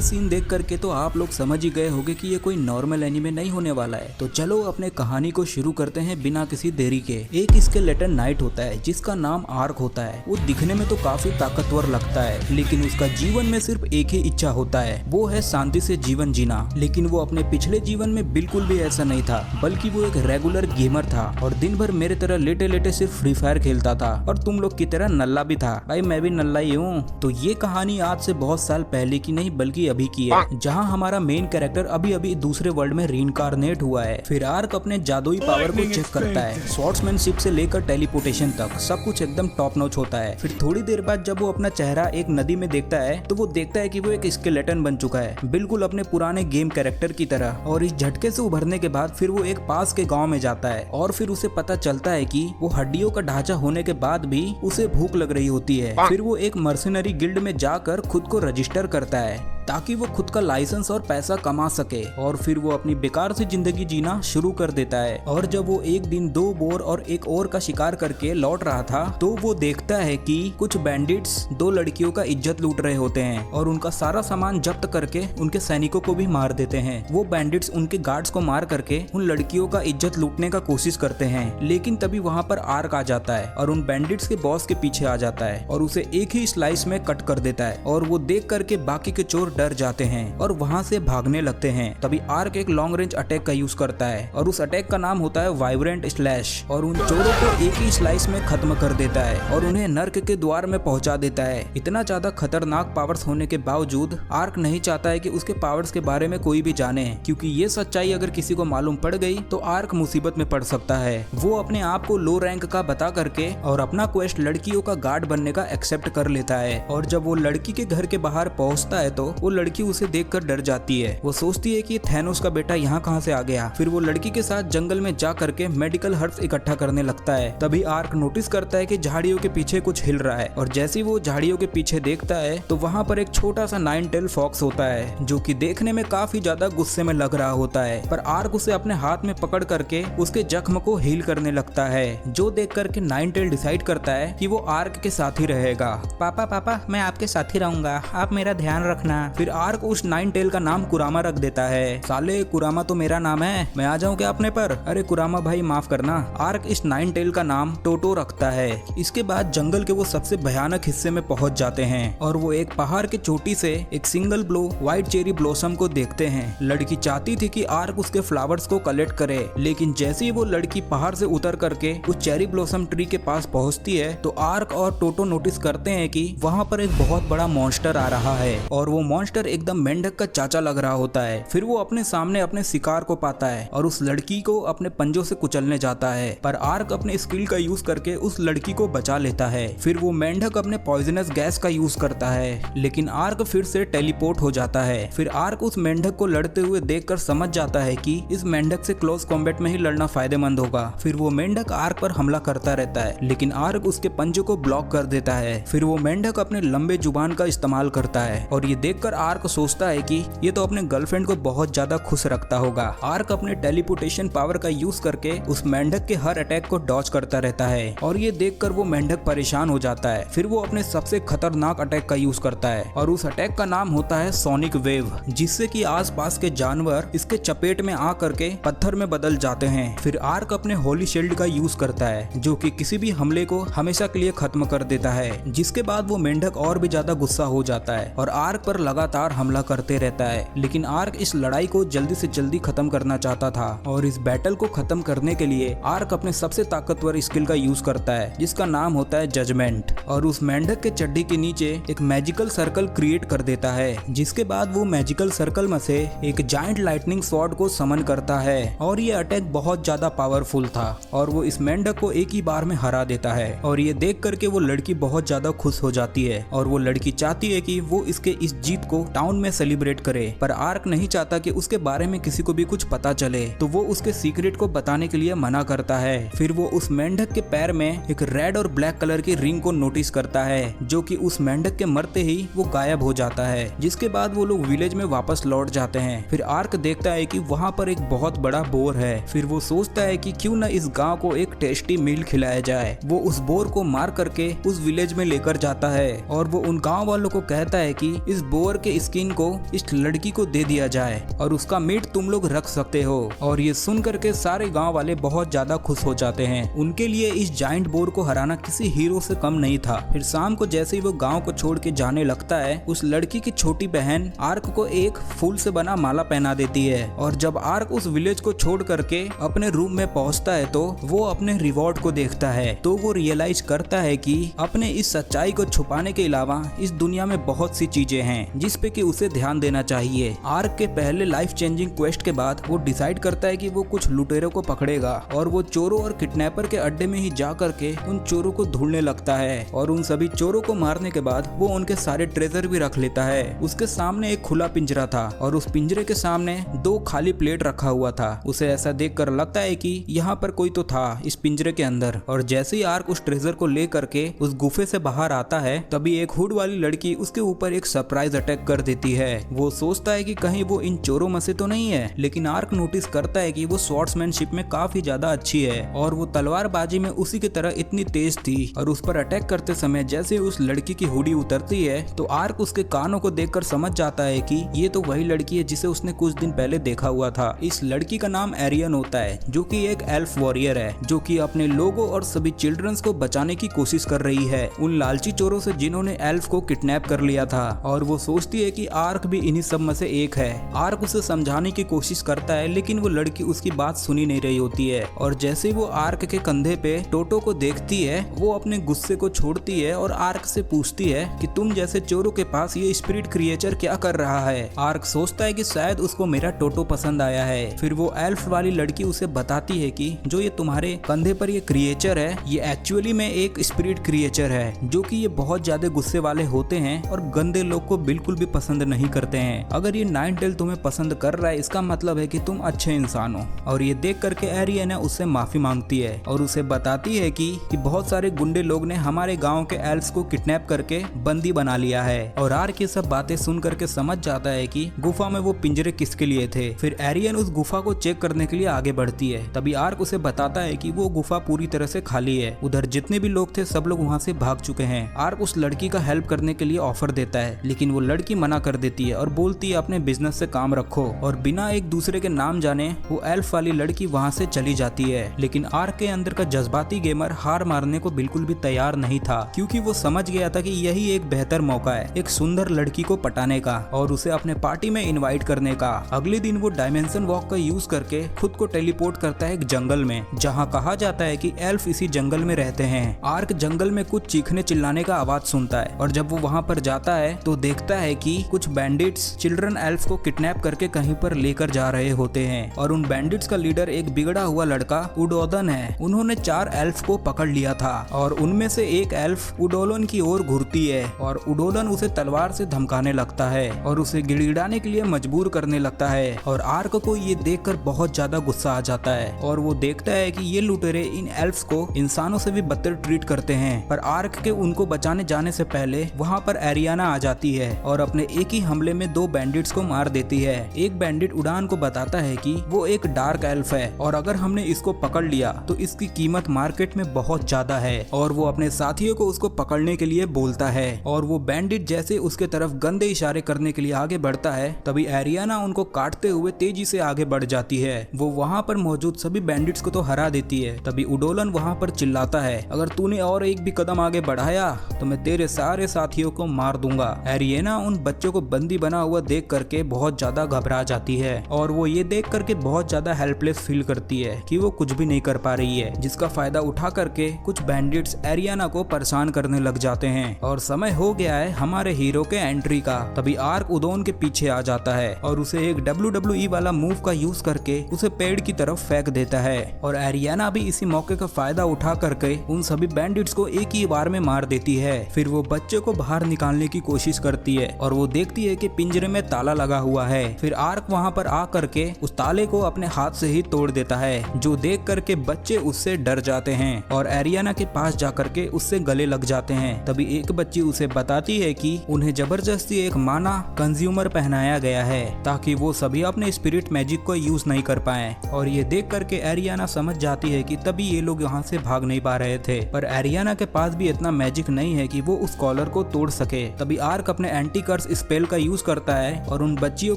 ये सीन देख करके तो आप लोग समझ ही गए होंगे कि ये कोई नॉर्मल एनीमे नहीं होने वाला है। तो चलो अपने कहानी को शुरू करते हैं बिना किसी देरी के। एक स्केलेटन नाइट होता है जिसका नाम आर्क होता है। वो दिखने में तो काफी ताकतवर लगता है, लेकिन उसका जीवन में सिर्फ एक ही इच्छा होता है, वो है शांति से जीवन जीना। लेकिन वो अपने पिछले जीवन में बिल्कुल भी ऐसा नहीं था, बल्कि वो एक रेगुलर गेमर था और दिन भर मेरे तरह लेटे लेटे सिर्फ फ्री फायर खेलता था और तुम लोग की तरह नल्ला भी था। भाई मैं भी नल्ला ही हूँ। तो ये कहानी आज से बहुत साल पहले की नहीं बल्कि अभी की है, जहाँ हमारा मेन कैरेक्टर अभी अभी दूसरे वर्ल्ड में रीइंकार्नेट हुआ है। फिर आर्क अपने जादुई पावर को चेक करता है। स्वॉर्ड्समैनशिप से लेकर टेलीपोर्टेशन तक सब कुछ एकदम टॉप नॉच होता है। फिर थोड़ी देर बाद जब वो अपना चेहरा एक नदी में देखता है तो वो देखता है कि वो एक स्केलेटन बन चुका है, बिल्कुल अपने पुराने गेम कैरेक्टर की तरह। और इस झटके से उभरने के बाद फिर वो एक पास के गांव में जाता है और फिर उसे पता चलता है कि वो हड्डियों का ढांचा होने के बाद भी उसे भूख लग रही होती है। फिर वो एक मर्सिनरी गिल्ड में जाकर खुद को रजिस्टर करता है ताकि वो खुद का लाइसेंस और पैसा कमा सके। और फिर वो अपनी बेकार सी जिंदगी जीना शुरू कर देता है। और जब वो एक दिन 2 बोर और एक और का शिकार करके लौट रहा था तो वो देखता है कि कुछ बैंडिट्स 2 लड़कियों का इज्जत लूट रहे होते हैं और उनका सारा सामान जब्त करके उनके सैनिकों को भी मार देते हैं। वो बैंडिट्स उनके गार्ड्स को मार करके उन लड़कियों का इज्जत लूटने का कोशिश करते हैं, लेकिन तभी वहाँ पर आर्क आ जाता है और उन बैंडिट्स के बॉस के पीछे आ जाता है और उसे एक ही स्लाइस में कट कर देता है। और वो देख करके बाकी के चोर डर जाते हैं और वहां से भागने लगते हैं। तभी आर्क एक लॉन्ग रेंज अटैक का यूज करता है और उस अटैक का नाम होता है वाइब्रेंट स्लैश और उन चोरों को एक ही स्लाइस में खत्म कर देता है और उन्हें नर्क के द्वार में पहुंचा देता है। इतना ज्यादा खतरनाक पावर्स होने के बावजूद आर्क नहीं चाहता है कि उसके पावर्स के बारे में कोई भी जाने, क्योंकि ये सच्चाई अगर किसी को मालूम पड़ गई तो आर्क मुसीबत में पड़ सकता है। वो अपने आप को लो रैंक का बता करके और अपना क्वेस्ट लड़कियों का गार्ड बनने का एक्सेप्ट कर लेता है। और जब वो लड़की के घर के बाहर पहुंचता है तो वो लड़की उसे देखकर डर जाती है। वो सोचती है कि थैनोस का बेटा यहाँ कहाँ से आ गया। फिर वो लड़की के साथ जंगल में जा करके मेडिकल हर्ब्स इकट्ठा करने लगता है। तभी आर्क नोटिस करता है कि झाड़ियों के पीछे कुछ हिल रहा है और जैसे ही वो झाड़ियों के पीछे देखता है तो वहाँ पर एक छोटा सा 9 टेल फॉक्स होता है जो कि देखने में काफी ज्यादा गुस्से में लग रहा होता है। पर आर्क उसे अपने हाथ में पकड़ करके उसके जख्म को हील करने लगता है, जो देख करके 9 टेल डिसाइड करता है कि वो आर्क के साथ ही रहेगा। पापा मैं आपके साथ ही रहूंगा, आप मेरा ध्यान रखना। फिर आर्क उस 9 टेल का नाम कुरामा रख देता है। साले कुरामा तो मेरा नाम है, मैं आ जाऊं क्या अपने पर? अरे कुरामा भाई माफ करना। आर्क इस 9 टेल का नाम टोटो रखता है। इसके बाद जंगल के वो सबसे भयानक हिस्से में पहुंच जाते हैं और वो एक पहाड़ के चोटी से एक single blow white cherry blossom को देखते हैं। लड़की चाहती थी कि आर्क उसके फ्लावर्स को कलेक्ट करे, लेकिन जैसे ही वो लड़की पहाड़ से उतर करके उस चेरी ब्लॉसम ट्री के पास पहुंचती है तो आर्क और टोटो नोटिस करते हैं कि वहाँ पर एक बहुत बड़ा मॉन्स्टर आ रहा है और वो मॉन्स्टर एकदम मेंढक का चाचा लग रहा होता है। फिर वो अपने सामने अपने शिकार को पाता है और उस लड़की को अपने पंजों से कुचलने जाता है, पर आर्क अपने स्किल का यूज करके उस लड़की को बचा लेता है। फिर वो मेंढक अपने पॉइजनस गैस का यूज करता है, लेकिन आर्क फिर से टेलीपोर्ट हो जाता है। फिर आर्क उस मेंढक को लड़ते हुए देखकर समझ जाता है कि इस मेंढक से क्लोज कॉम्बैट में ही लड़ना फायदेमंद होगा। फिर वो मेंढक आर्क पर हमला करता रहता है, लेकिन आर्क उसके पंजों को ब्लॉक कर देता है। फिर वो मेंढक अपने लंबे जुबान का इस्तेमाल करता है और ये देखकर आर्क सोचता है कि ये तो अपने गर्लफ्रेंड को बहुत ज्यादा खुश रखता होगा। आर्क अपने टेलीपोर्टेशन पावर का यूज करके उस मेंढक के हर अटैक को डॉज करता रहता है और ये देखकर वो मेंढक परेशान हो जाता है। फिर वो अपने सबसे खतरनाक अटैक का यूज करता है और उस अटैक का नाम होता है सोनिक वेव, जिससे कि आसपास के जानवर इसके चपेट में आ करके पत्थर में बदल जाते हैं। फिर आर्क अपने होली शील्ड का यूज करता है जो कि किसी भी हमले को हमेशा के लिए खत्म कर देता है, जिसके बाद वो मेंढक और भी ज्यादा गुस्सा हो जाता है और आर्क पर लगातार हमला करते रहता है। लेकिन आर्क इस लड़ाई को जल्दी से जल्दी खत्म करना चाहता था और इस बैटल को खत्म करने के लिए आर्क अपने सबसे ताकतवर स्किल का यूज करता है जिसका नाम होता है जजमेंट और उस मेंढक के चड्डी के नीचे एक मैजिकल सर्कल क्रिएट कर देता है, जिसके बाद वो मैजिकल सर्कल में से एक जायंट लाइटनिंग स्वॉर्ड को समन करता है और ये अटैक बहुत ज्यादा पावरफुल था और वो इस मेंढक को एक ही बार में हरा देता है। और ये देख करके वो लड़की बहुत ज्यादा खुश हो जाती है और वो लड़की चाहती है कि वो इसके इस जीत को टाउन में सेलिब्रेट करे, पर आर्क नहीं चाहता कि उसके बारे में किसी को भी कुछ पता चले, तो वो उसके सीक्रेट को बताने के लिए मना करता है। फिर वो उस मेंढक के पैर में एक रेड और ब्लैक कलर की रिंग को नोटिस करता है जो कि उस मेंढक के मरते ही वो गायब हो जाता है, जिसके बाद वो लोग विलेज में वापस लौट जाते हैं। फिर आर्क देखता है कि वहाँ पर एक बहुत बड़ा बोर है। फिर वो सोचता है कि क्यों न इस गांव को एक टेस्टी मील खिलाया जाए। वो उस बोर को मार करके उस विलेज में लेकर जाता है और वो उन गांव वालों को कहता है कि इस बोर के स्किन को इस लड़की को दे दिया जाए और उसका मीट तुम लोग रख सकते हो। और ये सुन करके सारे गांव वाले बहुत ज्यादा खुश हो जाते हैं। उनके लिए इस जाइंट बोर को हराना किसी हीरो से कम नहीं था। फिर शाम को जैसे ही वो गांव को छोड़ के जाने लगता है, उस लड़की की छोटी बहन आर्क को एक फूल से बना माला पहना देती है। और जब आर्क उस विलेज को छोड़ करके अपने रूम में पहुंचता है तो वो अपने रिवॉर्ड को देखता है, तो वो रियलाइज करता है कि अपने इस सच्चाई को छुपाने के अलावा इस दुनिया में बहुत सी चीजें हैं जिस पे कि उसे ध्यान देना चाहिए। आर्क के पहले लाइफ चेंजिंग क्वेस्ट के बाद वो डिसाइड करता है कि वो कुछ लुटेरों को पकड़ेगा और वो चोरों और किडनैपर के अड्डे में ही जा करके उन चोरों को ढूंढने लगता है। और उन सभी चोरों को मारने के बाद वो उनके सारे ट्रेजर भी रख लेता है। उसके सामने एक खुला पिंजरा था और उस पिंजरे के सामने 2 खाली प्लेट रखा हुआ था। उसे ऐसा देखकर लगता है कि यहाँ पर कोई तो था इस पिंजरे के अंदर। और जैसे ही आर्क उस ट्रेजर को ले करके उस गुफे से बाहर आता है, तभी एक हुड वाली लड़की उसके ऊपर एक सरप्राइज अटैक कर देती है। वो सोचता है कि कहीं वो इन चोरों में से तो नहीं है, लेकिन आर्क नोटिस करता है कि वो स्वॉर्ड्समैनशिप में काफी ज्यादा अच्छी है और वो तलवारबाजी में उसी की तरह इतनी तेज थी। और उस पर अटैक करते समय जैसे उस लड़की की हुडी उतरती है तो आर्क उसके कानों को देखकर समझ जाता है कि ये तो वही लड़की है जिसे उसने कुछ दिन पहले देखा हुआ था। इस लड़की का नाम एरियन होता है, जो कि एक एल्फ वॉरियर है, जो कि अपने लोगों और सभी चिल्ड्रंस को बचाने की कोशिश कर रही है उन लालची चोरों से जिन्होंने एल्फ को किडनैप कर लिया था। और वो सोचती है कि आर्क भी इन्हीं सब में से एक है। आर्क उसे समझाने की कोशिश करता है, लेकिन वो लड़की उसकी बात सुनी नहीं रही होती है। और जैसे ही वो आर्क के कंधे पे टोटो को देखती है, वो अपने गुस्से को छोड़ती है और आर्क से पूछती है कि तुम जैसे चोरों के पास ये स्पिरिट क्रिएचर क्या कर रहा है। आर्क सोचता है कि शायद उसको मेरा टोटो पसंद आया है। फिर वो एल्फ वाली लड़की उसे बताती है कि जो ये तुम्हारे कंधे पर ये क्रिएचर है, ये एक्चुअली में एक स्पिरिट क्रिएचर है, जो कि ये बहुत ज्यादा गुस्से वाले होते हैं और गंदे लोग को बिल्कुल भी पसंद नहीं करते हैं। अगर ये नाइनटेल तुम्हें पसंद कर रहा है, इसका मतलब है कि तुम अच्छे इंसान हो। और ये देख करके एरियन उससे माफी मांगती है और उसे बताती है कि बहुत सारे गुंडे लोग ने हमारे गांव के एल्फ्स को किडनैप करके बंदी बना लिया है। और आर्क ये सब बातें सुन करके समझ जाता है कि गुफा में वो पिंजरे किसके लिए थे। फिर एरियन उस गुफा को चेक करने के लिए आगे बढ़ती है। तभी आर्क उसे बताता है कि वो गुफा पूरी तरह से खाली है, उधर जितने भी लोग थे सब लोग वहाँ से भाग चुके हैं। आर्क उस लड़की का हेल्प करने के लिए ऑफर देता है, लेकिन वो लड़की मना कर देती है और बोलती है अपने बिजनेस से काम रखो। और बिना एक दूसरे के नाम जाने वो एल्फ वाली लड़की वहाँ से चली जाती है। लेकिन आर्क के अंदर का जज्बाती गेमर हार मारने को बिल्कुल भी तैयार नहीं था, क्योंकि वो समझ गया था कि यही एक बेहतर मौका है एक सुंदर लड़की को पटाने का और उसे अपने पार्टी में इनवाइट करने का। अगले दिन वो डायमेंशन वॉक का यूज करके खुद को टेलीपोर्ट करता है एक जंगल में, जहाँ कहा जाता है कि एल्फ इसी जंगल में रहते हैं। आर्क जंगल में कुछ चीखने चिल्लाने का आवाज सुनता है और जब वो वहाँ पर जाता है तो देखता है कि कुछ बैंडिट्स चिल्ड्रन एल्फ को किडनैप करके कहीं पर लेकर जा रहे होते हैं। और उन बैंडिट्स का लीडर एक बिगड़ा हुआ लड़का उडोलन है। उन्होंने 4 एल्फ को पकड़ लिया था और उनमें से एक एल्फ उडोलन की ओर घूरती है और उडोलन उसे तलवार से धमकाने लगता है और उसे गिड़गिड़ाने के लिए मजबूर करने लगता है। और आर्क को ये देखकर बहुत ज्यादा गुस्सा आ जाता है और वो देखता है कि ये लुटेरे इन एल्फ्स को इंसानों से भी बदतर ट्रीट करते हैं। पर आर्क के उनको बचाने जाने से पहले वहाँ पर एरियाना आ जाती है और अपने एक ही हमले में 2 बैंडिट्स को मार देती है। एक बैंडिट उड़ान को बताता है कि वो एक डार्क एल्फ है और अगर हमने इसको पकड़ लिया तो इसकी कीमत मार्केट में बहुत ज्यादा है। और वो अपने साथियों को उसको पकड़ने के लिए बोलता है और वो बैंडिट जैसे उसके तरफ गंदे इशारे करने के लिए आगे बढ़ता है, तभी एरियाना उनको काटते हुए तेजी से आगे बढ़ जाती है। वो वहाँ पर मौजूद सभी बैंडिट्स को तो हरा देती है। तभी उडोलन वहाँ पर चिल्लाता है, अगर तूने और एक भी कदम आगे बढ़ाया तो मैं तेरे सारे साथियों को मार दूंगा। एरियाना उन बच्चों को बंदी बना हुआ देख करके बहुत ज्यादा घबरा जाती है और वो ये देख करके बहुत ज्यादा हेल्पलेस फील करती है कि वो कुछ भी नहीं कर पा रही है, जिसका फायदा उठा करके कुछ बैंडिट्स एरियाना को परेशान करने लग जाते हैं। और समय हो गया है हमारे हीरो के एंट्री का। तभी आर्क उदोन के पीछे आ जाता है और उसे एक WWE वाला मूव का यूज करके उसे पेड़ की तरफ फेंक देता है। और एरियाना भी इसी मौके का फायदा उठा करके उन सभी बैंडिट्स को एक ही बार में मार देती है। फिर वो बच्चे को बाहर निकालने की कोशिश करती है और वो देखती है कि पिंजरे में ताला लगा हुआ है। फिर आर्क वहाँ पर आ करके उस ताले को अपने हाथ से ही तोड़ देता है, जो देख करके बच्चे उससे डर जाते हैं और एरियाना के पास जाकर के उससे गले लग जाते हैं। तभी एक बच्ची उसे बताती है कि उन्हें जबरदस्ती एक माना कंज्यूमर पहनाया गया है ताकि वो सभी अपने स्पिरिट मैजिक को यूज नहीं कर पाए। और ये देख करके एरियाना समझ जाती है कि तभी ये लोग यहाँ से भाग नहीं पा रहे थे, पर एरियाना के पास भी इतना मैजिक नहीं है कि वो उस कॉलर को तोड़ सके। तभी आर्क अपने एंटी कर्स स्पेल का यूज करता है और उन बच्चियों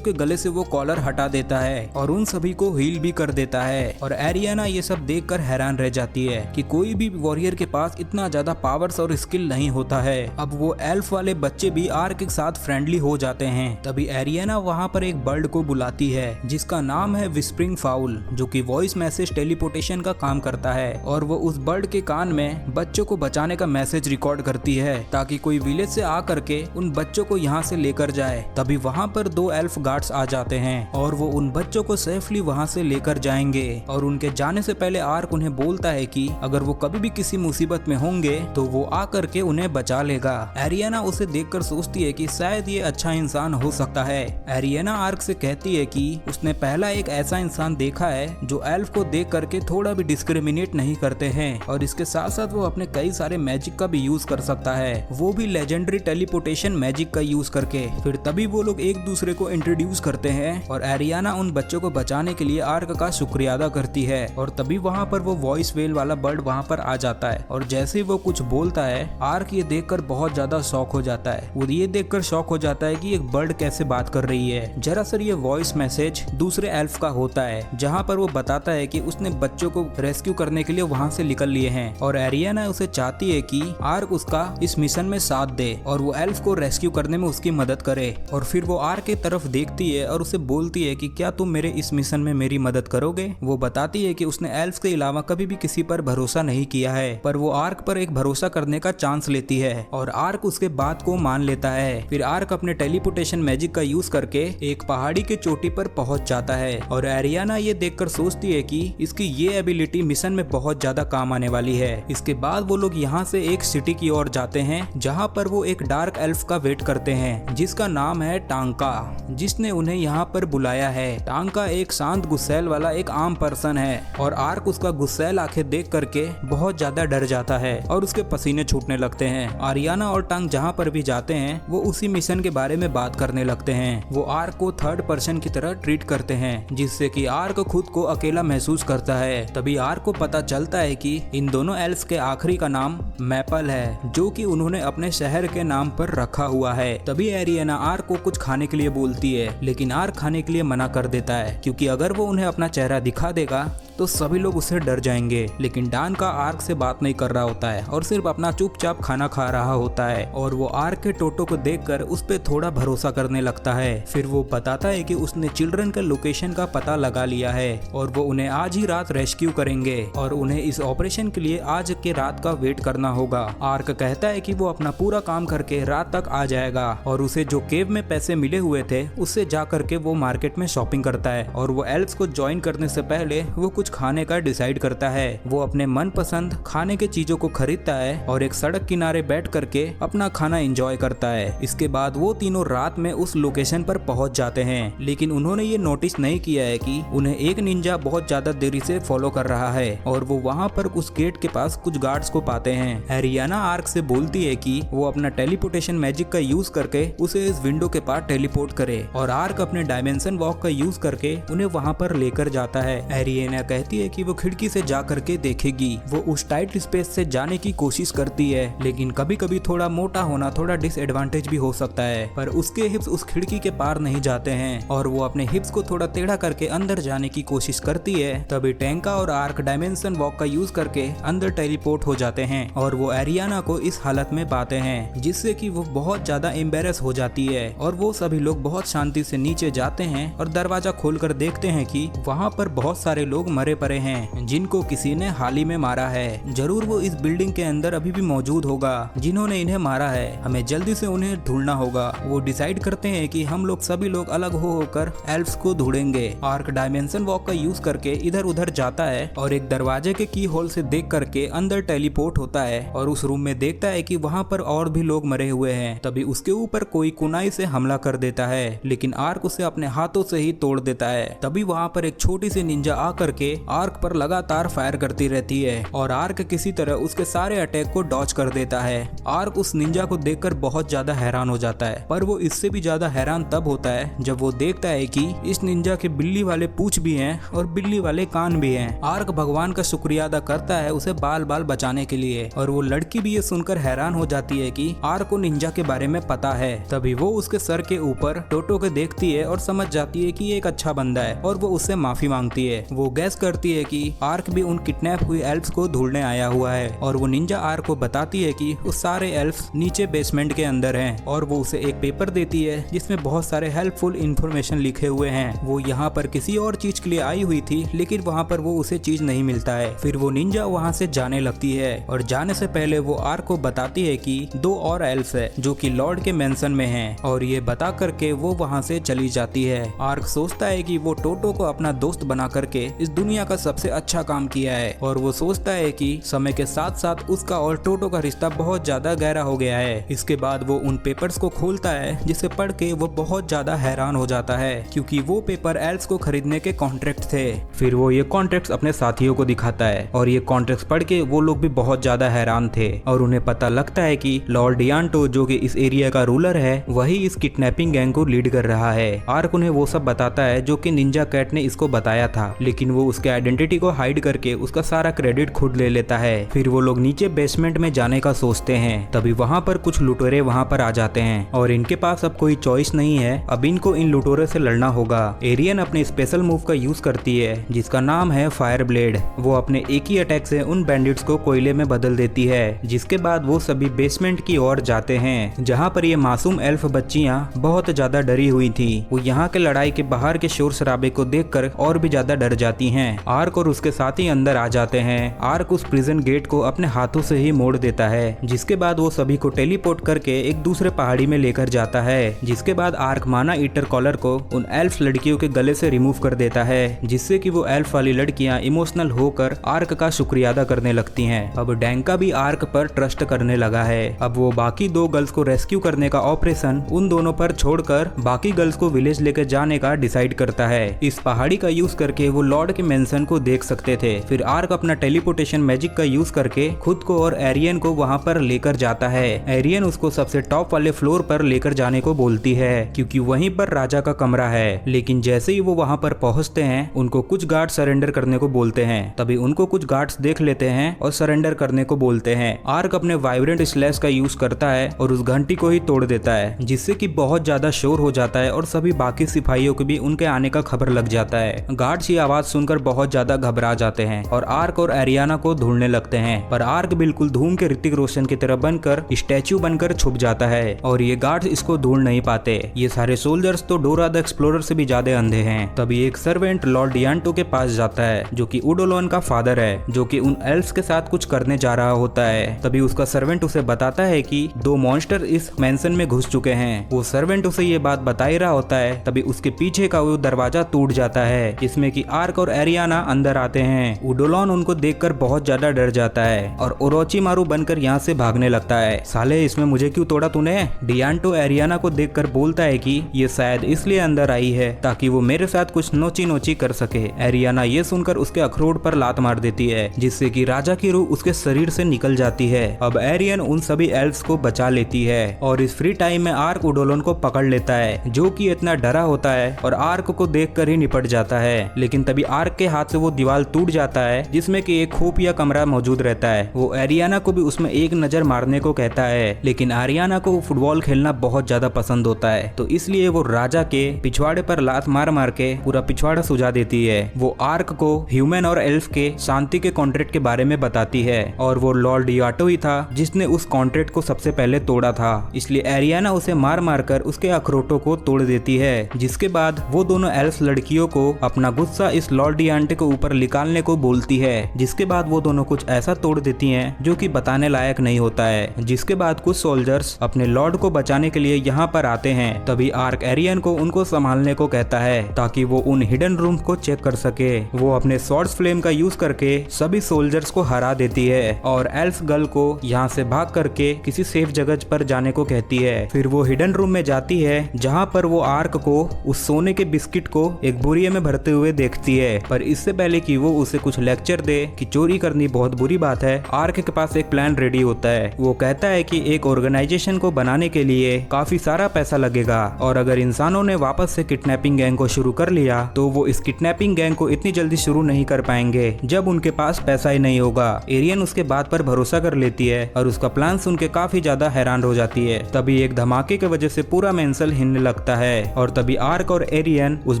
के गले से वो कॉलर हटा देता है और उन सभी को हील भी कर देता है। और एरियाना ये सब देखकर हैरान रह जाती है कि कोई भी वॉरियर के पास इतना ज्यादा पावर्स और स्किल नहीं होता है। अब वो एल्फ वाले बच्चे भी आर्क के साथ फ्रेंडली हो जाते हैं। तभी एरियाना वहाँ पर एक बर्ड को बुलाती है जिसका नाम है विस्परिंग फाउल, जो कि वॉइस मैसेज टेलीपोर्टेशन का काम करता है। और वो उस बर्ड के कान में बच्चों को बचाने का मैसेज रिकॉर्ड करती है ताकि कोई विलेज से आकर के उन बच्चों को यहाँ से लेकर जाए। तभी वहाँ पर 2 एल्फ गार्ड्स आ जाते हैं और वो उन बच्चों को सेफली वहाँ से लेकर जाएंगे। और उनके जाने से पहले आर्क उन्हें बोलता है कि अगर वो कभी भी किसी मुसीबत में होंगे तो वो आकर के उन्हें बचा लेगा। एरियाना उसे देखकर सोचती है कि शायद ये अच्छा इंसान हो सकता है। एरियाना आर्क से कहती है कि उसने पहला एक ऐसा इंसान देखा है जो एल्फ को देख करके थोड़ा भी डिस्क्रिमिनेट नहीं करते हैं और इसके साथ साथ वो अपने कई सारे मैजिक का भी यूज कर सकता है, वो भी लेजेंडरी टेलीपोर्टेशन मैजिक का यूज करके। फिर तभी वो लोग एक दूसरे को इंट्रोड्यूस करते हैं और एरियाना उन बच्चों को बचाने के लिए आर्क का शुक्रिया अदा करती है। और तभी वहाँ पर वो वॉइस वेल वाला बर्ड वहाँ पर आ जाता है और जैसे वो कुछ बोलता है आर्क ये देखकर बहुत ज्यादा शॉक हो जाता है। वो ये देखकर शॉक हो जाता है कि एक बर्ड कैसे बात कर रही है। दरअसल ये वॉइस मैसेज दूसरे एल्फ का होता है जहाँ पर वो बताता है कि उसने बच्चों को रेस्क्यू करने के लिए वहाँ से निकल लिए हैं और एरियाना उसे चाहती है कि आर्क उसका इस मिशन में साथ दे और वो एल्फ को रेस्क्यू करने में उसकी मदद करे। और फिर वो आर्क की तरफ देखती है और उसे बोलती है कि क्या तुम मेरे इस मिशन में मेरी मदद करोगे। वो बताती है कि उसने एल्फ के अलावा कभी भी किसी पर भरोसा नहीं किया है, पर वो आर्क पर एक भरोसा करने का चांस लेती है और आर्क उसके बात को मान लेता है। फिर आर्क अपने टेलीपोर्टेशन मैजिक का यूज करके एक पहाड़ी के चोटी पर पहुंच जाता है और एरियाना ये देखकर सोचती है कि इसकी ये एबिलिटी मिशन में बहुत ज्यादा काम आने वाली है। इसके बाद वो लोग यहाँ से एक सिटी की ओर जाते हैं जहाँ पर वो एक डार्क एल्फ का वेट करते हैं जिसका नाम है टांका, जिसने उन्हें यहाँ पर बुलाया है। टांका एक शांत गुस्सैल वाला एक आम पर्सन है और आर्क उसका गुस्सैल आंखें देख करके बहुत ज्यादा डर जाता है और उसके पसीने छूटने लगते हैं। आरियाना और टांग जहाँ पर भी जाते हैं वो उसी मिशन के बारे में बात करने लगते हैं। वो आर्क को थर्ड पर्सन की तरह ट्रीट करते हैं जिससे कि आर्क खुद को अकेला महसूस करता है। तभी आर्क को पता चलता है कि इन दोनों एल्फ के आखिरी का नाम मैपल है जो कि उन्होंने अपने शहर के नाम पर रखा हुआ है। तभी एरियाना आर्क को कुछ खाने के लिए बोलती है लेकिन आर्क खाने के लिए मना कर देता है क्योंकि अगर वो उन्हें अपना चेहरा दिखा देगा तो सभी लोग उससे डर जाएंगे। लेकिन डान का आर्क से बात नहीं कर रहा होता है और सिर्फ अपना चुपचाप खाना खा रहा होता है और वो आर्क के टोटो को देखकर उस पे थोड़ा भरोसा करने लगता है। फिर वो बताता है कि उसने चिल्ड्रन के लोकेशन का पता लगा लिया है और वो उन्हें आज ही रात रेस्क्यू करेंगे और उन्हें इस ऑपरेशन के लिए आज के रात का वेट करना होगा। आर्क कहता है कि वो अपना पूरा काम करके रात तक आ जाएगा और उसे जो केव में पैसे मिले हुए थे उससे जा करके वो मार्केट में शॉपिंग करता है और वो एल्फ्स को ज्वाइन करने से पहले वो कुछ खाने का डिसाइड करता है। वो अपने मनपसंद खाने के चीजों को खरीदता है और एक सड़क किनारे बैठ करके अपना खाना एंजॉय करता है। इसके बाद वो तीनों रात में उस लोकेशन पर पहुंच जाते हैं लेकिन उन्होंने ये नोटिस नहीं किया है कि उन्हें एक निंजा बहुत ज्यादा देरी से फॉलो कर रहा है और वो वहाँ पर उस गेट के पास कुछ गार्ड्स को पाते हैं। एरियाना आर्क से बोलती है कि वो अपना टेलीपोर्टेशन मैजिक का यूज करके उसे इस विंडो के पास टेलीपोर्ट करे और आर्क अपने डायमेंशन वॉक का यूज करके उन्हें वहाँ पर लेकर जाता है। एरियाना कहती है कि वो खिड़की से जा करके देखेगी। वो उस टाइट स्पेस से जाने की कोशिश करती है लेकिन कभी कभी थोड़ा मोटा होना थोड़ा डिसएडवांटेज भी हो सकता है, पर उसके हिप्स उस खिड़की के पार नहीं जाते हैं और वो अपने हिप्स को थोड़ा टेढ़ा करके अंदर जाने की कोशिश करती है। तभी टैंका और आर्क डायमेंशन वॉक का यूज करके अंदर टेलीपोर्ट हो जाते हैं और वो एरियाना को इस हालत में पाते हैं जिससे कि वो बहुत ज्यादा एम्बेरस हो जाती है और वो सभी लोग बहुत शांति से नीचे जाते हैं और दरवाजा खोलकर देखते हैं कि वहाँ पर बहुत सारे लोग मरे पड़े हैं जिनको किसी ने हाल ही में मारा है। जरूर वो इस बिल्डिंग के अंदर अभी भी मौजूद होगा जिन्होंने इन्हें मारा है, हमें जल्दी से उन्हें ढूंढना होगा। वो डिसाइड करते हैं कि हम लोग सभी लोग अलग होकर एल्फ्स को ढूंढेंगे। आर्क डायमेंशन वॉक का यूज करके इधर उधर जाता है और एक दरवाजे के की होल से देख करके अंदर टेलीपोर्ट होता है और उस रूम में देखता है कि वहाँ पर और भी लोग मरे हुए हैं। तभी उसके ऊपर कोई कुनाई से हमला कर देता है लेकिन आर्क उसे अपने हाथों से ही तोड़ देता है। तभी वहाँ पर एक छोटी सी निंजा आ करके आर्क पर लगातार फायर करती रहती है और आर्क किसी तरह उसके सारे अटैक को डॉच कर देता है। आर्क उस निंजा को देखकर बहुत ज्यादा हैरान हो जाता है, पर वो इससे भी ज्यादा हैरान तब होता है जब वो देखता है कि इस निंजा के बिल्ली वाले पूंछ भी हैं और बिल्ली वाले कान भी हैं। आर्क भगवान का शुक्रिया अदा करता है उसे बाल बाल बचाने के लिए, और वो लड़की भी ये सुनकर हैरान हो जाती है कि आर्क को निंजा के बारे में पता है। तभी वो उसके सर के ऊपर टोटो को देखती है और समझ जाती है कि ये एक अच्छा बंदा है और वो उससे माफी मांगती है। वो गैस करती है कि आर्क भी उन किडनैप हुई एल्फ्स को ढूंढने आया हुआ है, और वो निंजा आर्क को बताती है कि उस सारे एल्फ्स नीचे बेसमेंट के अंदर हैं, और वो उसे एक पेपर देती है जिसमें बहुत सारे हेल्पफुल इन्फॉर्मेशन लिखे हुए हैं। वो यहाँ पर किसी और चीज के लिए आई हुई थी, लेकिन वहाँ पर वो उसे चीज नहीं मिलता है। फिर वो निंजा वहाँ से जाने लगती है, और जाने से पहले वो आर्क को बताती है कि 2 और एल्फ्स है जो कि लॉर्ड के मेंशन में हैं, और ये बता करके वो वहाँ से चली जाती है। आर्क सोचता है कि वो टोटो को अपना दोस्त बना करके इस दुनिया का सबसे अच्छा काम किया है, और वो सोचता है कि समय के साथ साथ उसका और टोटो का रिश्ता बहुत ज्यादा गहरा हो गया है। इसके बाद वो उन पेपर्स को खोलता है जिसे पढ़ के वो बहुत ज्यादा हैरान हो जाता है, क्योंकि वो पेपर एल्फ्स को खरीदने के कॉन्ट्रैक्ट थे। फिर वो ये कॉन्ट्रैक्ट्स अपने साथियों को दिखाता है, और ये कॉन्ट्रैक्ट्स पढ़ के वो लोग भी बहुत ज्यादा हैरान थे, और उन्हें पता लगता है कि लॉर्ड डियांटो जो कि इस एरिया का रूलर है वही इस किडनैपिंग गैंग को लीड कर रहा है। आर्क उन्हें वो सब बताता है जो कि निंजा कैट ने इसको बताया था, लेकिन वो उसके आइडेंटिटी को हाइड करके उसका सारा क्रेडिट खुद ले लेता है। फिर वो लोग नीचे बेसमेंट में जाने का सोचते हैं, तभी वहाँ पर कुछ लुटेरे वहाँ पर आ जाते हैं, और इनके पास अब कोई चॉइस नहीं है, अब इनको इन लुटेरों से लड़ना होगा। एरियन अपने स्पेशल मूव का यूज करती है जिसका नाम है फायर ब्लेड। वो अपने एक ही अटैक से उन बैंडिट्स को कोयले में बदल देती है, जिसके बाद वो सभी बेसमेंट की ओर जाते हैं, जहाँ पर ये मासूम एल्फ बच्चियां बहुत ज्यादा डरी हुई थी। वो यहाँ के लड़ाई के बाहर के शोर शराबे को देखकर और भी ज्यादा डर जाती हैं। आर्क और उसके साथी अंदर आ जाते हैं। आर्क उस प्रिजन गेट को अपने हाथों से ही मोड़ देता है, जिसके बाद वो सभी को टेलीपोर्ट करके एक दूसरे पहाड़ी में लेकर जाता है। जिसके बाद आर्क माना ईटर कॉलर को उन एल्फ लड़कियों के गले से रिमूव कर देता है, जिससे कि वो एल्फ वाली लड़कियां इमोशनल होकर आर्क का शुक्रिया अदा करने लगती हैं। अब डैंका भी आर्क पर ट्रस्ट करने लगा है। अब वो बाकी 2 गर्ल्स को रेस्क्यू करने का ऑपरेशन उन दोनों पर छोड़कर बाकी गर्ल्स को विलेज लेकर जाने का डिसाइड करता है। इस पहाड़ी का यूज करके वो लॉर्ड के मेंशन को देख सकते थे। फिर आर्क अपना टेलीपोर्टेशन मैजिक का यूज करके खुद को और एरियन को वहाँ पर लेकर जाता है। एरियन उसको सबसे टॉप वाले फ्लोर पर लेकर जाने को बोलती है, क्योंकि वहीं पर राजा का कमरा है। लेकिन जैसे ही वो वहाँ पर पहुँचते हैं, उनको कुछ गार्ड सरेंडर करने को बोलते हैं। तभी उनको कुछ गार्ड्स देख लेते हैं और सरेंडर करने को बोलते हैं। आर्क अपने वाइब्रेंट स्लैश का यूज करता है और उस घंटी को ही तोड़ देता है, जिससे कि बहुत ज्यादा शोर हो जाता है और सभी बाकी सिपाहियों को भी उनके आने का खबर लग जाता है। गार्ड्स ये आवाज सुनकर बहुत ज्यादा घबरा जाते हैं और आर्क और एरियाना को ढूंढने लगते हैं, पर आर्क बिल्कुल धूम के ऋतिक रोशन की तरह बनकर स्टैचू बनकर छुप जाता है, और ये गार्ड्स इसको ढूंढ नहीं पाते। ये सारे सोल्जर्स तो डोरा द एक्सप्लोरर से भी ज्यादा अंधे हैं। तभी एक सर्वेंट लॉर्ड डियांटो के पास जाता है, जो कि उडोलोन का फादर है, जो कि उन एल्फ्स के साथ कुछ करने जा रहा होता है। तभी उसका सर्वेंट उसे बताता है कि 2 मॉन्स्टर इस मेंशन में घुस चुके हैं। वो सर्वेंट उसे ये बात बता ही रहा होता है, तभी उसके पीछे का वो दरवाजा टूट जाता है, जिसमें कि आर्क और एरियाना अंदर आते हैं। उडोलोन उनको देखकर बहुत ज्यादा डर जाता है और ओरोचिमारू बनकर यहाँ से भागने लगता है। साले, इसमें मुझे क्यों तोड़ा तूने? डियांटो एरियाना को देखकर बोलता है कि ये शायद इसलिए अंदर आई है ताकि वो मेरे साथ कुछ नोची नोची कर सके। एरियाना ये सुनकर उसके अखरोट पर लात मार देती है, जिससे कि राजा की रूह उसके शरीर से निकल जाती है। अब एरियन उन सभी एल्फ्स को बचा लेती है, और इस फ्री टाइम में आर्क उडोलोन को पकड़ लेता है, जो कि इतना डरा होता है और आर्क को देखकर ही निपट जाता है। लेकिन तभी आर्क के हाथ से वो दीवार टूट जाता है, जिसमें कि एक खुफिया कमरा मौजूद रहता है। वो एरियाना को भी उसमें एक नजर मारने को कहता है, लेकिन एरियाना को फुटबॉल खेलना बहुत ज्यादा पसंद होता है, तो इसलिए वो राजा के पिछवाड़े पर लात मार मार के पूरा पिछवाड़ा सुझा देती है। वो आर्क को ह्यूमन और एल्फ के शांति के कॉन्ट्रैक्ट के बारे में बताती है, और वो लॉर्ड डियांटो ही था जिसने उस कॉन्ट्रैक्ट को सबसे पहले तोड़ा था। इसलिए एरियाना उसे मार मार कर उसके अखरोटों को तोड़ देती है, जिसके बाद वो दोनों एल्फ लड़कियों को अपना गुस्सा इस लॉर्ड डियांटो के ऊपर निकालने को बोलती है। जिसके बाद वो दोनों कुछ ऐसा तोड़ देती हैं जो कि बताने लायक नहीं होता है। जिसके बाद कुछ सोल्जर्स अपने लॉर्ड को बचाने के लिए यहाँ पर आते हैं। तभी आर्क एरियन को उनको संभालने को कहता है ताकि वो उन हिडन रूम को चेक कर सके। वो अपने स्वॉर्ड्स फ्लेम का यूज करके सभी सोल्जर्स को हरा देती है और एल्फ गर्ल को यहाँ से भाग करके किसी सेफ जगह पर जाने को कहती है। फिर वो हिडन रूम में जाती है, जहाँ पर वो आर्क को उस सोने के बिस्किट को एक बोरिये में भरते हुए देखती है, पर इससे पहले कि वो उसे कुछ लेक्चर दे कि चोरी करनी बहुत बुरी बात है, आर्क के पास एक प्लान रेडी होता है। वो कहता है कि एक ऑर्गेनाइजेशन को बनाने के लिए काफी सारा पैसा लगेगा और अगर इंसानों ने वापस से किडनैपिंग गैंग को शुरू कर लिया तो वो इस किडनैपिंग गैंग को इतनी जल्दी शुरू नहीं कर पाएंगे जब उनके पास पैसा ही नहीं होगा। एरियन उसके बात पर भरोसा कर लेती है और उसका प्लान सुन के काफी ज्यादा हैरान हो जाती है। तभी एक धमाके की वजह से पूरा मेंसल हिलने लगता है और तभी आर्क और एरियन उस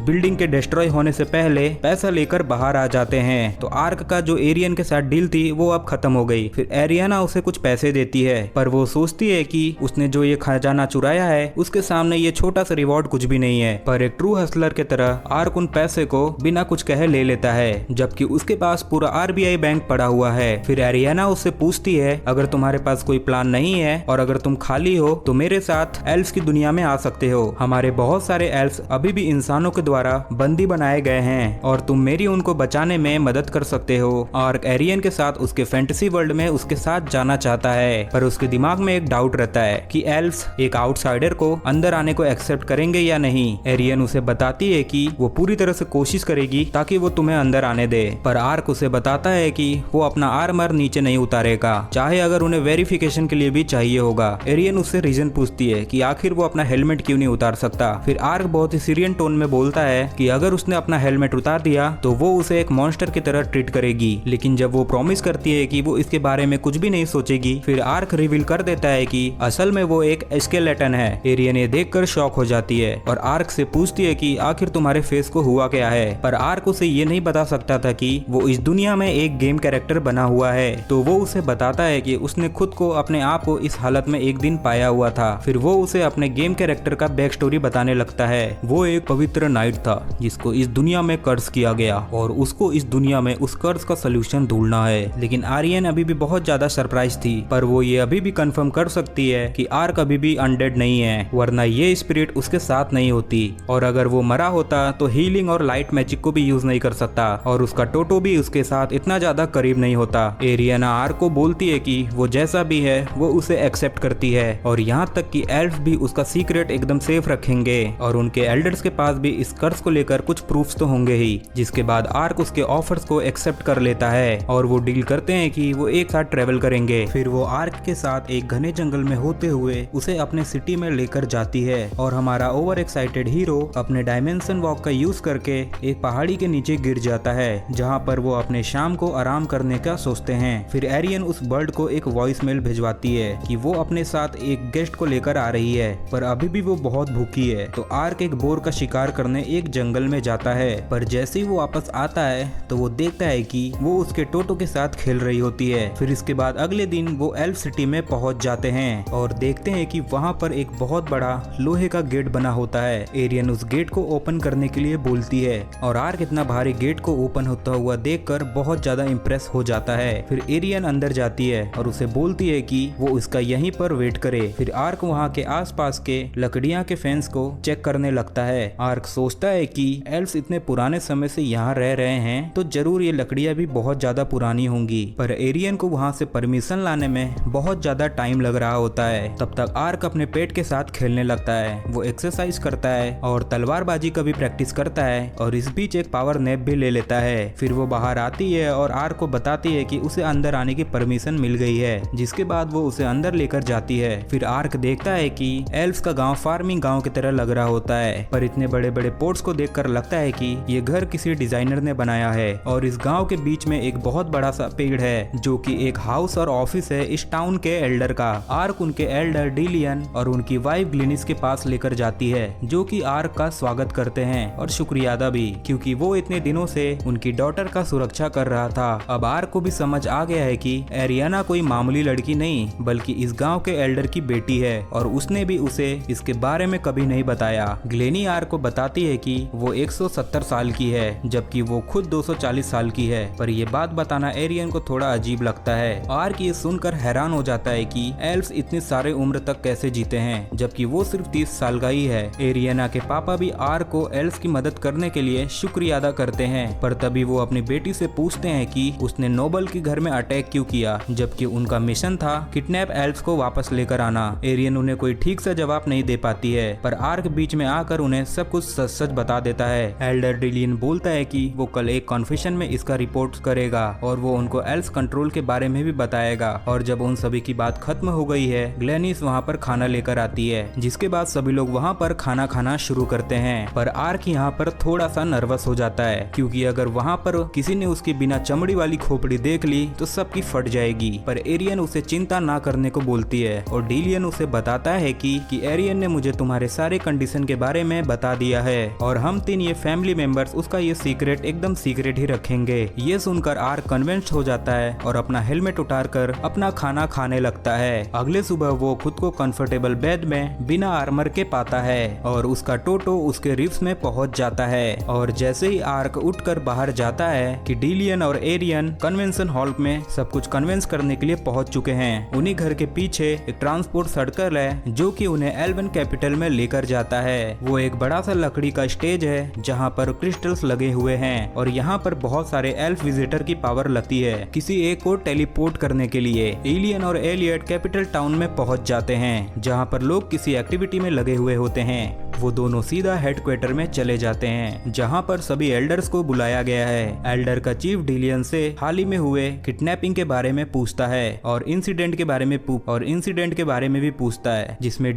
बिल्डिंग के डिस्ट्रॉय होने से पहले पैसा लेकर बाहर आ जाते हैं। तो आर्क का जो एरियन के साथ डील थी वो अब खत्म हो गई। फिर एरियाना उसे कुछ पैसे देती है पर वो सोचती है कि उसने जो ये खजाना चुराया है उसके सामने ये छोटा सा रिवॉर्ड कुछ भी नहीं है। पर एक ट्रू हसलर की तरह आर्क उन पैसे को बिना कुछ कहे ले लेता है जबकि उसके पास पूरा आरबीआई बैंक पड़ा हुआ है। फिर एरियाना उससे पूछती है अगर तुम्हारे पास कोई प्लान नहीं है और अगर तुम खाली हो तो मेरे साथ एल्फ्स की दुनिया में आ सकते हो। हमारे बहुत सारे एल्फ्स अभी भी इंसानों के द्वारा बंदी बनाए गए हैं और तुम मेरी उनको बचाने में मदद कर सकते हो। आर्क एरियन के साथ उसके फैंटेसी वर्ल्ड में उसके साथ जाना चाहता है पर उसके दिमाग में एक डाउट रहता है कि एल्फ्स एक आउटसाइडर को अंदर आने को एक्सेप्ट करेंगे या नहीं। एरियन उसे बताती है कि वो पूरी तरह से कोशिश करेगी ताकि वो तुम्हें अंदर आने दे पर आर्क उसे बताता है कि वो अपना आर्मर नीचे नहीं उतारेगा चाहे अगर उन्हें वेरिफिकेशन के लिए भी चाहिए होगा। एरियन उससे रीजन पूछती है कि आखिर वो अपना हेलमेट क्यों नहीं उतार सकता। फिर आर्क बहुत ही सीरियस टोन में बोलता है कि अगर उसने अपना हेलमेट उतार दिया तो वो उसे एक मॉन्स्टर की तरह ट्रीट करेगी। लेकिन जब वो प्रॉमिस करती है कि वो इसके बारे में कुछ भी नहीं सोचेगी फिर आर्क रिवील कर देता है कि असल में वो एक स्केलेटन है। एरियन ये देखकर शॉक हो जाती है और आर्क से पूछती है कि आखिर तुम्हारे फेस को हुआ क्या है। पर आर्क उसे ये नहीं बता सकता था कि वो इस दुनिया में एक गेम कैरेक्टर बना हुआ है। तो वो उसे बताता है कि उसने खुद को अपने आप को इस हालत में एक दिन पाया हुआ था। फिर वो उसे अपने गेम कैरेक्टर का बैक स्टोरी बताने लगता है। वो एक पवित्र नाइट था जिसको इस दुनिया में कर्ज किया गया और उसको इस दुनिया में उस कर्ज का सोल्यूशन ढूंढना है। लेकिन आर्यन अभी भी बहुत ज्यादा सरप्राइज थी पर वो ये अभी भी कंफर्म कर सकती है कि आर्क अभी भी अनडेड नहीं है वरना ये स्पिरिट उसके साथ नहीं होती और अगर वो मरा होता तो हीलिंग और लाइट मैजिक को भी यूज नहीं कर सकता और उसका टोटो भी उसके साथ इतना ज्यादा करीब नहीं होता। एरियाना आर्क को बोलती है कि वो जैसा भी है वो उसे एक्सेप्ट करती है और यहाँ तक कि एल्फ भी उसका सीक्रेट एकदम सेफ रखेंगे और उनके एल्डर्स के पास भी इस कर्ज को लेकर कुछ प्रूफ्स तो होंगे ही। जिसके बाद आर्क उसके ऑफर्स को एक्सेप्ट कर लेता है और वो डील करते हैं कि वो एक साथ ट्रेवल करेंगे। फिर वो आर्क के साथ एक घने जंगल में होते हुए उसे अपने सिटी में लेकर जाती है और हमारा ओवर एक्साइटेड हीरो अपने डायमेंशन वॉक का यूज करके एक पहाड़ी के नीचे गिर जाता है जहाँ पर वो अपने शाम को आराम करने का सोचते हैं। फिर एरियन उस बर्ड को एक वॉइस मेल भिजवाती है कि वो अपने साथ एक गेस्ट को लेकर आ रही है पर अभी भी वो बहुत भूखी है। तो आर्क एक बोर का शिकार करने एक जंगल में जाता है पर जैसे ही वो वापस आता है तो वो देखता है कि वो उसके टोटो के साथ खेल रही होती है। फिर इसके बाद अगले दिन वो एल्फ सिटी में पहुंच जाते हैं और देखते हैं कि वहाँ पर एक बहुत बड़ा लोहे का गेट बना होता है। एरियन उस गेट को ओपन करने के लिए बोलती है और आर्क इतना भारी गेट को ओपन होता हुआ देखकर बहुत ज्यादा इम्प्रेस हो जाता है। फिर एरियन अंदर जाती है और उसे बोलती है कि वो उसका यहीं पर वेट करे। फिर आर्क वहाँ के आसपास के लकड़ियाँ के फेंस को चेक करने लगता है। आर्क सोचता है कि एल्फ्स इतने पुराने समय से यहाँ रह रहे हैं तो जरूर ये लकड़ियाँ भी बहुत ज्यादा पुरानी होंगी। पर एरियन को वहाँ से परमिशन लाने में बहुत ज्यादा टाइम लग रहा होता है। तब तक आर्क अपने पेट के साथ खेलने लगता है। वो एक्सरसाइज करता है और तलवारबाजी का भी प्रैक्टिस करता है और इस बीच एक पावर नैप भी ले लेता है। फिर वो बाहर आती है और आर्क को बताती है कि उसे अंदर आने की परमिशन मिल गई है जिसके बाद वो उसे अंदर लेकर जाती है। फिर आर्क देखता है कि एल्फ्स का गांव फार्मिंग गांव की तरह लग रहा होता है पर इतने बड़े बड़े पोर्ट्स को देखकर लगता है कि ये घर किसी डिजाइनर ने बनाया है। और इस गांव के बीच में एक बहुत बड़ा सा पेड़ है जो कि एक हाउस और ऑफिस है इस टाउन के एल्डर का। आर्क उनके एल्डर डिलियन और उनकी वाइफ ग्लिनिस के पास लेकर जाती है जो कि आर्क का स्वागत करते हैं और शुक्रिया अदा भी क्योंकि वो इतने दिनों से उनकी डॉटर का सुरक्षा कर रहा था। अब आर्क को भी समझ आ गया है कि एरियाना कोई मामूली लड़की नहीं बल्कि इस गांव के एल्डर की बेटी है और उसने भी उसे इसके बारे में कभी नहीं बताया। ग्लेनी आर्क को बताती है कि वो 170 साल की है जबकि वो खुद 240 साल की है पर ये बात बताना एरियन को थोड़ा अजीब लगता है। आर्क ये सुनकर हैरान हो जाता है कि एल्फ्स इतने सारे उम्र तक कैसे जीते हैं जबकि वो सिर्फ 30 साल का ही है। एरियाना के पापा भी आर्क को एल्फ्स की मदद करने के लिए शुक्रिया अदा करते हैं पर तभी वो अपनी बेटी से पूछते हैं कि उसने नोबल के घर में अटैक क्यों किया जबकि उनका मिशन था किडनैप एल्फ्स को वापस लेकर आना। एरियन उन्हें कोई ठीक से जवाब नहीं दे पाती है पर आर्क बीच में आकर उन्हें सब कुछ सच सच बता देता है। एल्डर डिलियन बोलता है है कि वो कल एक कॉन्फेशन में इसका रिपोर्ट करेगा और वो उनको एल्फ कंट्रोल के बारे में भी बताएगा। और जब उन सभी की बात खत्म हो गई है, ग्लैनिस वहाँ पर खाना लेकर आती है, जिसके बाद सभी लोग वहाँ पर खाना खाना शुरू करते हैं। पर आर्क यहाँ पर थोड़ा सा नर्वस हो जाता है, क्योंकि अगर वहाँ पर किसी ने उसकी बिना चमड़ी वाली खोपड़ी देख ली तो सबकी फट जाएगी। पर एरियन उसे चिंता ना करने को बोलती है और डीलियन उसे बताता है कि एरियन ने मुझे तुम्हारे सारे कंडीशन के बारे में बता दिया है और हम तीन ये फैमिली मेंबर्स उसका ये सीक्रेट एकदम सीक्रेट ही रखेंगे। ये सुनकर आर्क कन्विंस हो जाता है और अपना हेलमेट उतारकर अपना खाना खाने लगता है। अगले सुबह वो खुद को कंफर्टेबल बेड में बिना आर्मर के पाता है और उसका टोटो उसके रिब्स में पहुंच जाता है। और जैसे ही आर्क उठकर बाहर जाता है कि डीलियन और एरियन कन्वेंशन हॉल में सब कुछ कन्वेंस करने के लिए पहुंच चुके हैं। उन्हीं घर के पीछे एक ट्रांसपोर्ट सर्कल है जो कि उन्हें एल्वन कैपिटल में लेकर जाता है। वो एक बड़ा सा लकड़ी का स्टेज है जहाँ पर क्रिस्टल्स लगे हुए हैं और यहाँ पर बहुत सारे एल्फ विजिटर की पावर लगती है किसी एक को टेलीपोर्ट करने के लिए। एलियन और एलियट कैपिटल टाउन में पहुंच जाते हैं जहाँ पर लोग किसी एक्टिविटी में लगे हुए होते हैं। वो दोनों सीधा हेडक्वार्टर में चले जाते हैं जहाँ पर सभी एल्डर्स को बुलाया गया है। एल्डर का चीफ डीलियन से हाल ही में हुए किडनैपिंग के बारे में पूछता है और इंसिडेंट के बारे में भी पूछता है, जिसमें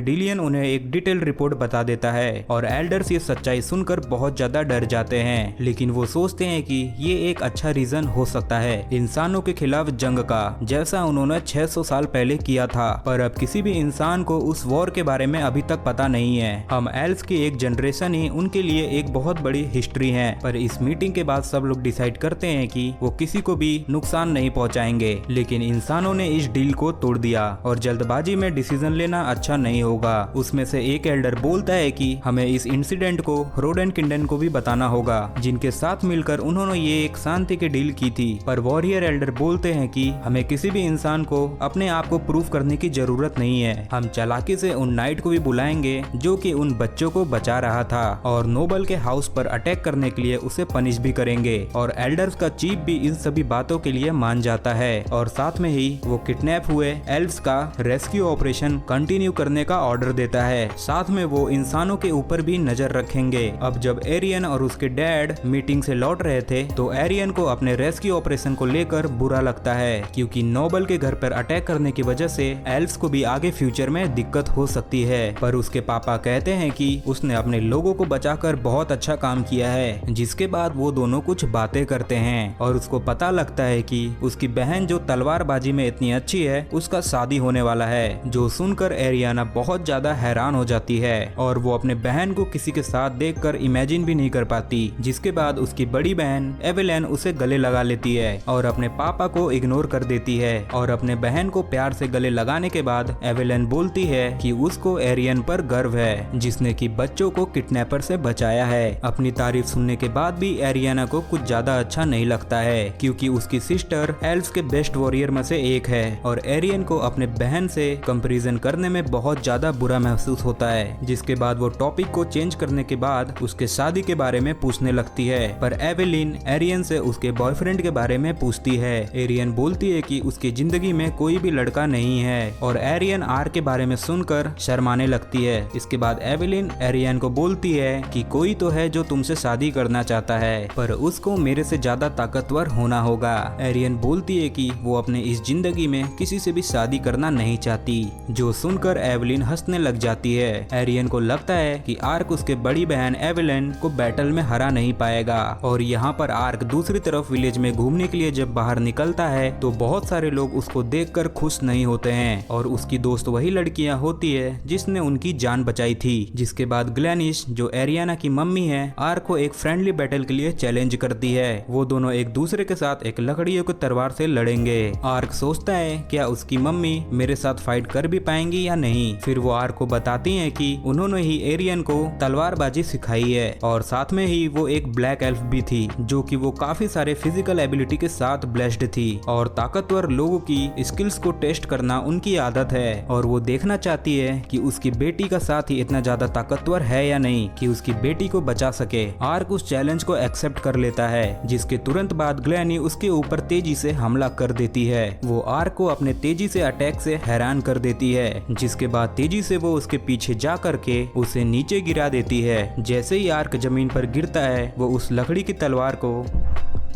डीलियन उन्हें एक डिटेल रिपोर्ट बता देता है और एल्डर्स ये सच्चाई सुनकर बहुत ज्यादा डर जाते हैं। लेकिन वो सोचते हैं कि ये एक अच्छा रीजन हो सकता है इंसानों के खिलाफ जंग का, जैसा उन्होंने 600 साल पहले किया था। पर अब किसी भी इंसान को उस वॉर के बारे में अभी तक पता नहीं है। हम एल्फ की एक जनरेशन ही उनके लिए एक बहुत बड़ी हिस्ट्री है। पर इस मीटिंग के बाद सब लोग डिसाइड करते हैं कि वो किसी को भी नुकसान नहीं पहुंचाएंगे। लेकिन इंसानों ने इस डील को तोड़ दिया और जल्दबाजी में डिसीजन लेना अच्छा नहीं होगा। उसमें से एक एल्डर बोलता है कि हमें इस इंसिडेंट को रोडेन किंडन को भी बताना होगा, जिनके साथ मिलकर उन्होंने ये एक शांति की डील की थी। पर वॉरियर एल्डर बोलते हैं कि हमें किसी भी इंसान को अपने आप को प्रूव करने की जरूरत नहीं है। हम चालाकी से उन नाइट को भी बुलाएंगे जो कि उन बच्चों को बचा रहा था और नोबल के हाउस पर अटैक करने के लिए उसे पनिश भी करेंगे। और एल्डर्स का चीफ भी इन सभी बातों के लिए मान जाता है और साथ में ही वो किडनैप हुए एल्व्स का रेस्क्यू ऑपरेशन कंटिन्यू करने का ऑर्डर देता है। साथ में वो इंसानों के ऊपर भी नजर रखेंगे। अब जब एरियन और उसके डैड मीटिंग से लौट रहे थे तो एरियन को अपने रेस्क्यू ऑपरेशन को लेकर बुरा लगता है, क्योंकि नोबल के घर पर अटैक करने की वजह से एल्व्स को भी आगे फ्यूचर में दिक्कत हो सकती है। पर उसके पापा कहते हैं कि उसने अपने लोगों को बचाकर बहुत अच्छा काम किया है। जिसके बाद वो दोनों कुछ बातें करते हैं और उसको पता लगता है कि उसकी बहन जो तलवारबाजी में इतनी अच्छी है उसका शादी होने वाला है। जो सुनकर एरियाना बहुत ज्यादा हैरान हो जाती है और वो अपने बहन को किसी के साथ देखकर इमेजिन भी नहीं कर पाती। जिसके बाद उसकी बड़ी बहन एवेलिन उसे गले लगा लेती है और अपने पापा को इग्नोर कर देती है। और अपने बहन को प्यार से गले लगाने के बाद एवेलिन बोलती है कि उसको एरियन पर गर्व है, जिसने कि बच्चों को किडनैपर से बचाया है। अपनी तारीफ सुनने के बाद भी एरियाना को कुछ ज्यादा अच्छा नहीं लगता है, क्योंकि उसकी सिस्टर एल्व्स के बेस्ट वॉरियर में से एक है और एरियन को अपने बहन से कंपैरिजन करने में बहुत ज्यादा बुरा महसूस होता है। जिसके बाद वो टॉपिक को चेंज करने के बाद उसके शादी के बारे में पूछने लगती है। पर एवेलिन एरियन से उसके बॉयफ्रेंड के बारे में पूछती है। एरियन बोलती है कि उसकी जिंदगी में कोई भी लड़का नहीं है और एरियन आर के बारे में सुनकर शर्माने लगती है। इसके बाद एवेलिन एरियन को बोलती है कि कोई तो है जो तुमसे शादी करना चाहता है, पर उसको मेरे से ज्यादा ताकतवर होना होगा। एरियन बोलती है कि वो अपने इस जिंदगी में किसी से भी शादी करना नहीं चाहती। जो सुनकर एवेलिन हंसने लग जाती है। एरियन को लगता है कि आर्क उसके बड़ी बहन एवेलिन को बैटल में हरा नहीं पाएगा। और यहाँ पर आर्क दूसरी तरफ विलेज में घूमने के लिए जब बाहर निकलता है तो बहुत सारे लोग उसको देखकर खुश नहीं होते हैं और उसकी दोस्त वही लड़कियां होती है जिसने उनकी जान बचाई थी। जिसके बाद ग्लैनिस जो एरियाना की मम्मी है आर्क को एक फ्रेंडली बैटल के लिए चैलेंज करती है। वो दोनों एक दूसरे के साथ एक लकड़ियों की तलवार से लड़ेंगे। आर्क सोचता है क्या उसकी मम्मी मेरे साथ फाइट कर भी पाएंगी या नहीं। फिर वो आर्क को बताती हैं कि उन्होंने ही एरियन को तलवारबाजी सिखाई है और साथ में ही वो एक ब्लैक एल्फ भी थी जो कि वो काफी सारे फिजिकल एबिलिटी के साथ ब्लेस्ड थी और ताकतवर लोगों की स्किल्स को टेस्ट करना उनकी आदत है और वो देखना चाहती है कि उसकी बेटी का का साथ ही इतना ज्यादा ताकतवर है या नहीं कि उसकी बेटी को बचा सके। आर्क उस चैलेंज को एक्सेप्ट कर लेता है, जिसके तुरंत बाद ग्लैनी उसके ऊपर तेजी से हमला कर देती है। वो आर्क को अपने तेजी से अटैक से हैरान कर देती है, जिसके बाद तेजी से वो उसके पीछे जा करके उसे नीचे गिरा देती है। जैसे ही आर्क जमीन पर गिरता है, वो उस लकड़ी की तलवार को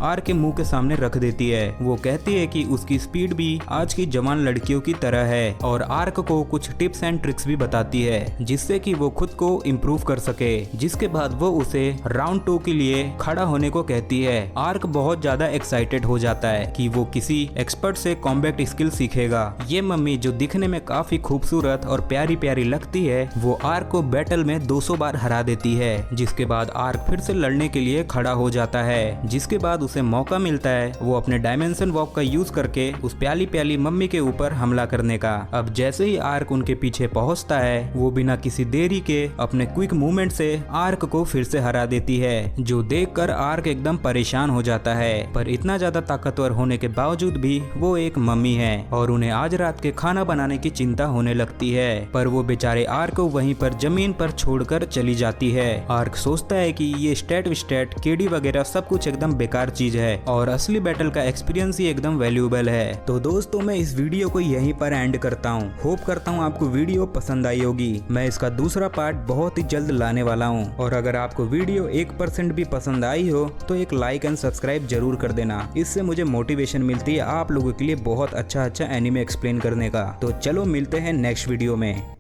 आर्क के मुंह के सामने रख देती है। वो कहती है कि उसकी स्पीड भी आज की जवान लड़कियों की तरह है और आर्क को कुछ टिप्स एंड ट्रिक्स भी बताती है, जिससे कि वो खुद को इम्प्रूव कर सके। जिसके बाद वो उसे राउंड 2 के लिए खड़ा होने को कहती है। आर्क बहुत ज्यादा एक्साइटेड हो जाता है कि वो किसी एक्सपर्ट से कॉम्बैट स्किल सीखेगा। ये मम्मी जो दिखने में काफी खूबसूरत और प्यारी प्यारी लगती है, वो आर्क को बैटल में 200 बार हरा देती है। जिसके बाद आर्क फिर से लड़ने के लिए खड़ा हो जाता है। जिसके बाद उसे मौका मिलता है वो अपने डायमेंशन वॉक का यूज करके उस प्याली प्याली मम्मी के ऊपर हमला करने का। अब जैसे ही आर्क उनके पीछे पहुंचता है, वो बिना किसी देरी के अपने क्विक मूवमेंट से आर्क को फिर से हरा देती है, जो देखकर आर्क एकदम परेशान हो जाता है। पर इतना ज्यादा ताकतवर होने के बावजूद भी वो एक मम्मी है और उन्हें आज रात के खाना बनाने की चिंता होने लगती है। पर वो बेचारे आर्क को वहीं पर जमीन पर छोड़कर चली जाती है। आर्क सोचता है कि ये स्टैट विस्टैट केडी वगैरह सब कुछ एकदम बेकार चीज है और असली बैटल का एक्सपीरियंस ही एकदम वैल्यूएबल है। तो दोस्तों, मैं इस वीडियो को यहीं पर एंड करता हूँ। होप करता हूँ आपको वीडियो पसंद आई होगी। मैं इसका दूसरा पार्ट बहुत ही जल्द लाने वाला हूँ और अगर आपको वीडियो 1% भी पसंद आई हो तो एक लाइक एंड सब्सक्राइब जरूर कर देना। इससे मुझे मोटिवेशन मिलती है आप लोगों के लिए बहुत अच्छा एनीमे एक्सप्लेन करने का। तो चलो मिलते हैं नेक्स्ट वीडियो में।